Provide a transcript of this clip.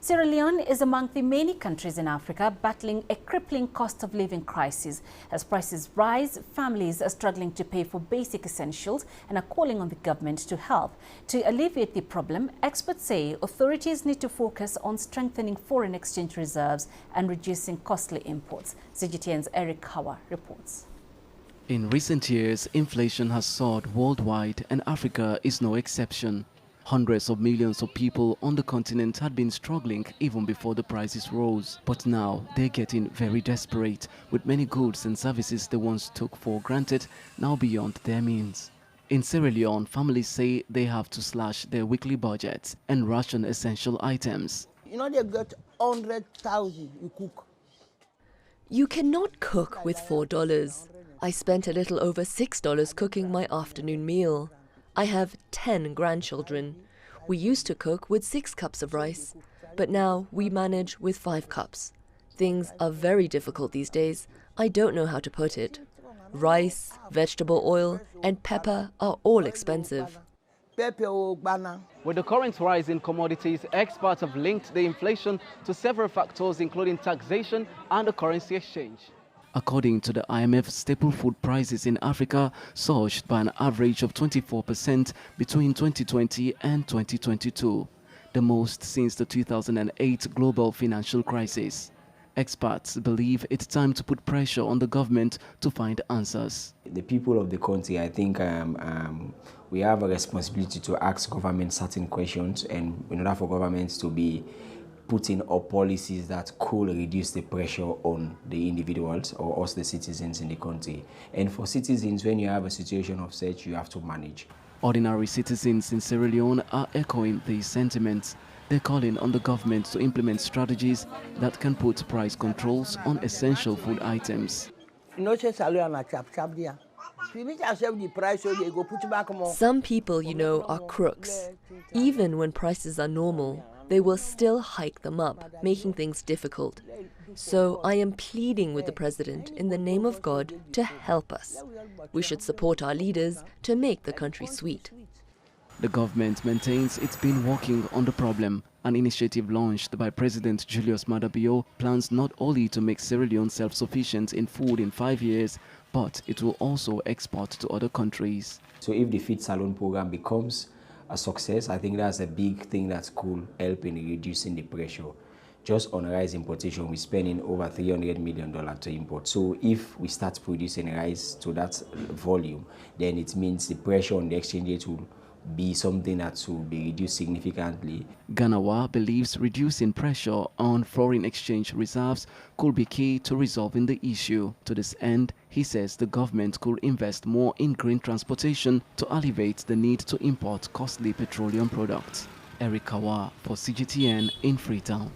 Sierra Leone is among the many countries in Africa battling a crippling cost of living crisis. As prices rise, families are struggling to pay for basic essentials and are calling on the government to help. To alleviate the problem, experts say authorities need to focus on strengthening foreign exchange reserves and reducing costly imports. CGTN's Kawa reports. In recent years, inflation has soared worldwide, and Africa is no exception. Hundreds of millions of people on the continent had been struggling even before the prices rose. But now they're getting very desperate, with many goods and services they once took for granted now beyond their means. In Sierra Leone, families say they have to slash their weekly budgets and ration essential items. You know, they've got 100,000 you cook. You cannot cook with $4. I spent a little over $6 cooking my afternoon meal. I have 10 grandchildren. We used to cook with 6 cups of rice, but now we manage with 5 cups. Things are very difficult these days. I don't know how to put it. Rice, vegetable oil, and pepper are all expensive. With the current rise in commodities, experts have linked the inflation to several factors, including taxation and the currency exchange. According to the IMF, staple food prices in Africa surged by an average of 24% between 2020 and 2022, the most since the 2008 global financial crisis. Experts believe it's time to put pressure on the government to find answers. The people of the country, I think we have a responsibility to ask government certain questions, and in order for governments to be putting up policies that could reduce the pressure on the individuals or us, the citizens in the country. And for citizens, when you have a situation of such, you have to manage. Ordinary citizens in Sierra Leone are echoing these sentiments. They're calling on the government to implement strategies that can put price controls on essential food items. Some people, are crooks. Even when prices are normal, they will still hike them up, making things difficult. So I am pleading with the president in the name of God to help us. We should support our leaders to make the country sweet. The government maintains it's been working on the problem. An initiative launched by President Julius Maada Bio plans not only to make Sierra Leone self-sufficient in food in 5 years, but it will also export to other countries. So if the Feed Salon program becomes a success, I think that's a big thing that could help in reducing the pressure. Just on rice importation, we're spending over $300 million to import. So if we start producing rice to that volume, then it means the pressure on the exchange rate will be something that will be reduced significantly. Kawa believes reducing pressure on foreign exchange reserves could be key to resolving the issue. To this end, he says the government could invest more in green transportation to alleviate the need to import costly petroleum products. Kawa for CGTN in Freetown.